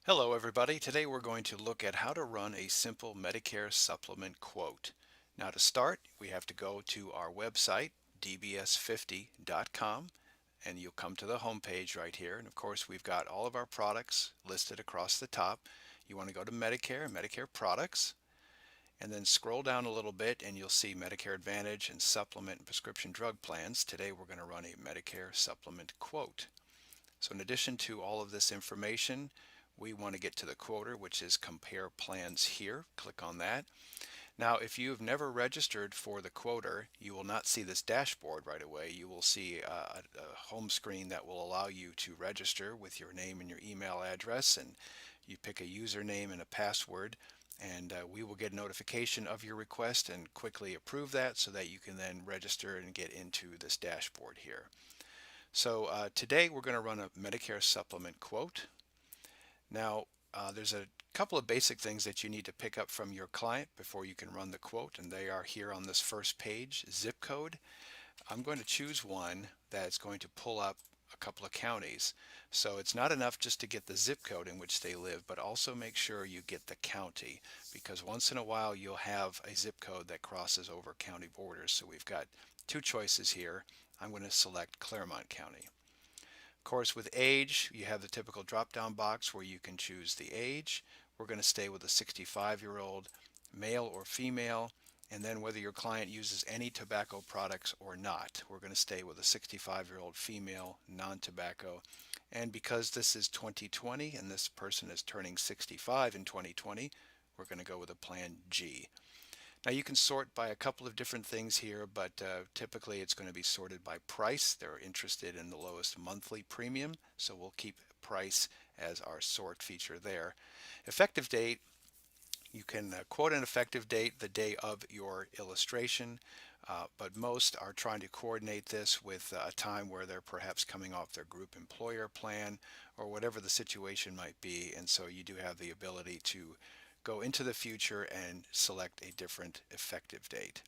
Hello everybody. Today we're going to look at how to run a simple Medicare supplement quote. Now to start, we have to go to our website, dbs50.com, and you'll come to the home page right here. And of course, we've got all of our products listed across the top. You want to go to Medicare, Medicare products, and then scroll down a little bit and you'll see Medicare Advantage and supplement and prescription drug plans. Today we're going to run a Medicare supplement quote. So in addition to all of this information, we want to get to the quoter, which is compare plans here. Click on that. Now, if you've never registered for the quoter, you will not see this dashboard right away. You will see a home screen that will allow you to register with your name and your email address, and you pick a username and a password, and we will get a notification of your request and quickly approve that so that you can then register and get into this dashboard here. So today we're going to run a Medicare supplement quote. Now there's a couple of basic things that you need to pick up from your client before you can run the quote, and they are here on this first page. Zip code. I'm going to choose one that's going to pull up a couple of counties. So it's not enough just to get the zip code in which they live, but also make sure you get the county, because once in a while you'll have a zip code that crosses over county borders. So we've got two choices here. I'm going to select Claremont County. Of course, with age, you have the typical drop-down box where you can choose the age. We're going to stay with a 65-year-old, male or female, and then whether your client uses any tobacco products or not. We're going to stay with a 65-year-old female, non-tobacco. And because this is 2020 and this person is turning 65 in 2020, we're going to go with a plan G. Now you can sort by a couple of different things here, but typically it's going to be sorted by price. They're interested in the lowest monthly premium, so we'll keep price as our sort feature there. Effective date, you can quote an effective date the day of your illustration, but most are trying to coordinate this with a time where they're perhaps coming off their group employer plan or whatever the situation might be, and so you do have the ability to go into the future and select a different effective date.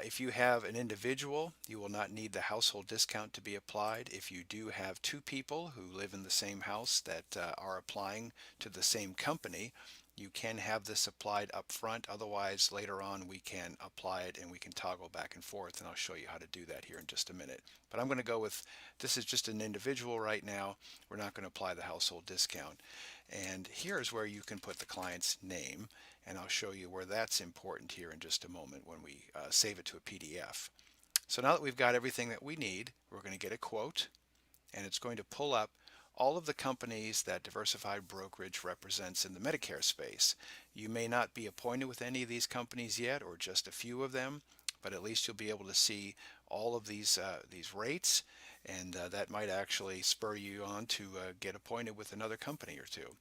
If you have an individual, you will not need the household discount to be applied. If you do have two people who live in the same house that are applying to the same company, you can have this applied up front. Otherwise, later on, we can apply it and we can toggle back and forth, and I'll show you how to do that here in just a minute. But I'm going to go with, this is just an individual right now. We're not going to apply the household discount. And here's where you can put the client's name, and I'll show you where that's important here in just a moment when we save it to a PDF. So now that we've got everything that we need, we're going to get a quote, and it's going to pull up all of the companies that Diversified Brokerage represents in the Medicare space. You may not be appointed with any of these companies yet, or just a few of them, but at least you'll be able to see all of these rates, and that might actually spur you on to get appointed with another company or two.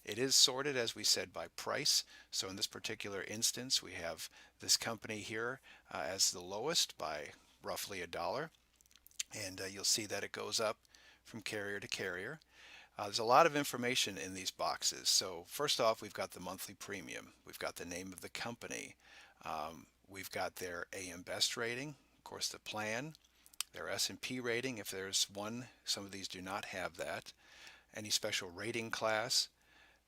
It is sorted, as we said, by price. So in this particular instance, we have this company here as the lowest by roughly $1. And you'll see that it goes up from carrier to carrier. There's a lot of information in these boxes. So first off, we've got the monthly premium. We've got the name of the company. We've got their AM Best rating, of course the plan, their S&P rating, if there's one. Some of these do not have that. Any special rating class.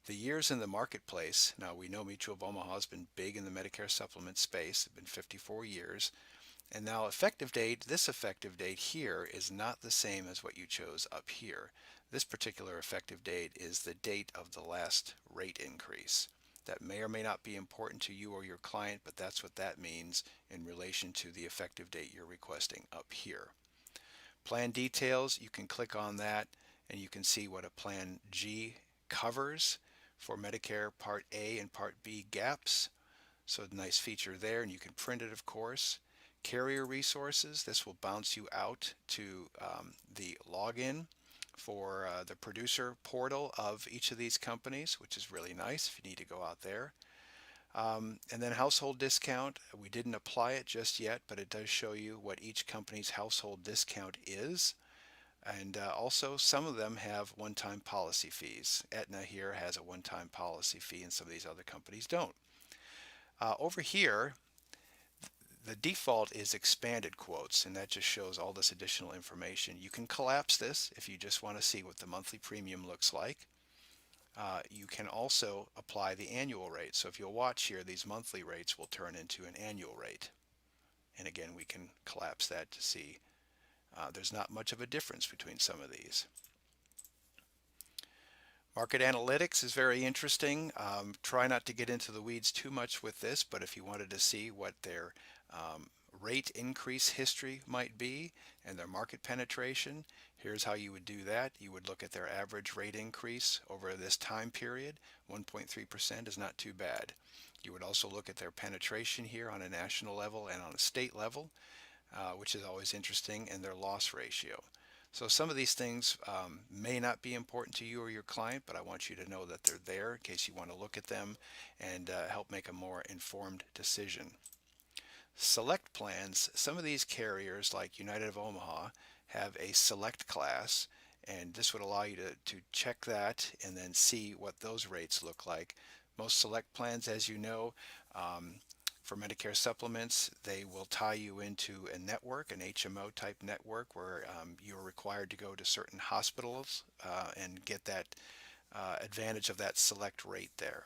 The years in the marketplace. Now we know Mutual of Omaha has been big in the Medicare supplement space. It's been 54 years. And now effective date, this effective date here is not the same as what you chose up here. This particular effective date is the date of the last rate increase. That may or may not be important to you or your client, but that's what that means in relation to the effective date you're requesting up here. Plan details, you can click on that and you can see what a Plan G covers for Medicare Part A and Part B gaps. So a nice feature there, and you can print it, of course. Carrier resources, this will bounce you out to the login for the producer portal of each of these companies, which is really nice if you need to go out there. And then household discount, we didn't apply it just yet, but it does show you what each company's household discount is. And also some of them have one-time policy fees. Aetna here has a one-time policy fee and some of these other companies don't. Over here, the default is expanded quotes, and that just shows all this additional information. You can collapse this if you just want to see what the monthly premium looks like. you can also apply the annual rate. So if you'll watch here, these monthly rates will turn into an annual rate. And again, we can collapse that to see there's not much of a difference between some of these. Market analytics is very interesting. Try not to get into the weeds too much with this, but if you wanted to see what their rate increase history might be and their market penetration, here's how you would do that. You would look at their average rate increase over this time period. 1.3% is not too bad. You would also look at their penetration here on a national level and on a state level, which is always interesting, and their loss ratio. So some of these things may not be important to you or your client, but I want you to know that they're there in case you want to look at them and help make a more informed decision. Select plans, some of these carriers like United of Omaha have a select class, and this would allow you to check that and then see what those rates look like. Most select plans, as you know, for Medicare supplements, they will tie you into a network, an HMO type network, where you're required to go to certain hospitals and get that advantage of that select rate there.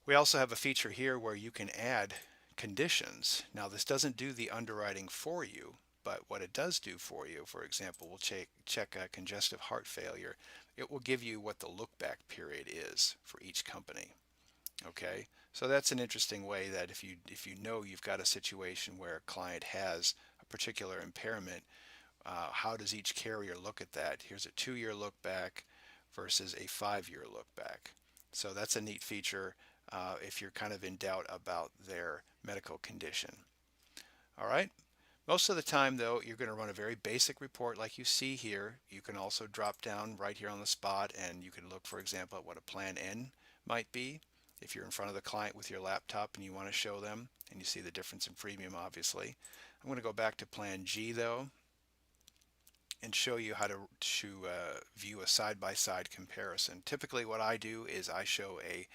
We also have a feature here where you can add conditions. Now, this doesn't do the underwriting for you, but what it does do for you, for example, we'll check congestive heart failure. It will give you what the look back period is for each company. Okay, so that's an interesting way that if you know you've got a situation where a client has a particular impairment, how does each carrier look at that? Here's a 2-year look back versus a 5-year look back. So that's a neat feature if you're kind of in doubt about their medical condition. All right. Most of the time, though, you're going to run a very basic report like you see here. You can also drop down right here on the spot, and you can look, for example, at what a Plan N might be. If you're in front of the client with your laptop and you want to show them, and you see the difference in premium, obviously. I'm going to go back to Plan G, though, and show you how to view a side-by-side comparison. Typically, what I do is I show a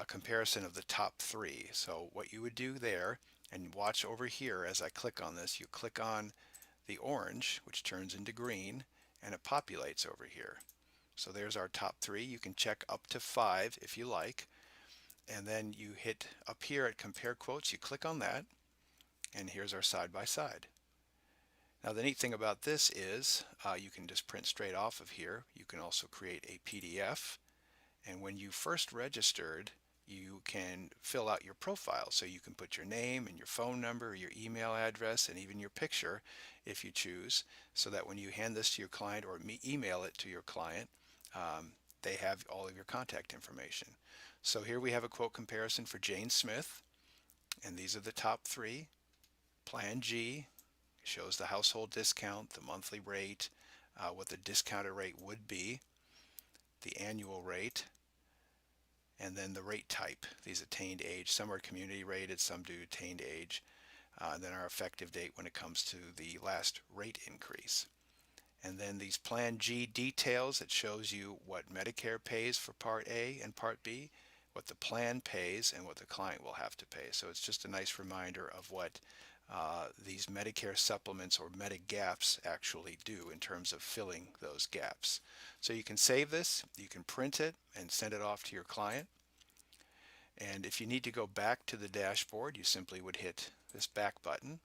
comparison of the top 3. So what you would do there, and watch over here as I click on this, you click on the orange, which turns into green, and it populates over here. So there's our top 3. You can check up to 5 if you like, and then you hit up here at compare quotes, you click on that, and here's our side by side. Now the neat thing about this is you can just print straight off of here. You can also create a PDF, and when you first registered, you can fill out your profile. So you can put your name and your phone number, your email address, and even your picture if you choose, so that when you hand this to your client or email it to your client, they have all of your contact information. So here we have a quote comparison for Jane Smith, and these are the top 3. Plan G shows the household discount, the monthly rate, what the discounted rate would be, the annual rate, and then the rate type. These attained age, some are community rated, some do attained age, and then our effective date when it comes to the last rate increase. And then these Plan G details, it shows you what Medicare pays for Part A and Part B, what the plan pays, and what the client will have to pay. So it's just a nice reminder of what these Medicare supplements or Medigaps actually do in terms of filling those gaps. So you can save this, you can print it and send it off to your client. And if you need to go back to the dashboard, you simply would hit this back button.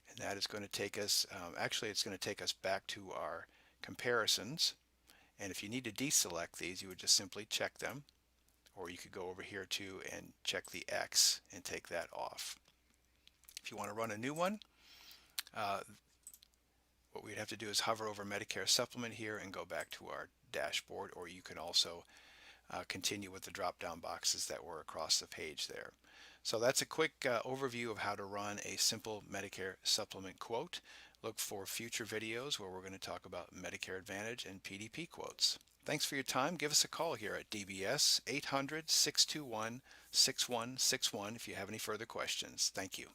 And that is going to take us, actually it's going to take us back to our comparisons. And if you need to deselect these, you would just simply check them. Or you could go over here too and check the X and take that off. If you want to run a new one, what we'd have to do is hover over Medicare supplement here and go back to our dashboard, or you can also continue with the drop-down boxes that were across the page there. So that's a quick overview of how to run a simple Medicare supplement quote. Look for future videos where we're going to talk about Medicare Advantage and PDP quotes. Thanks for your time. Give us a call here at DBS 800-621-6161 if you have any further questions. Thank you.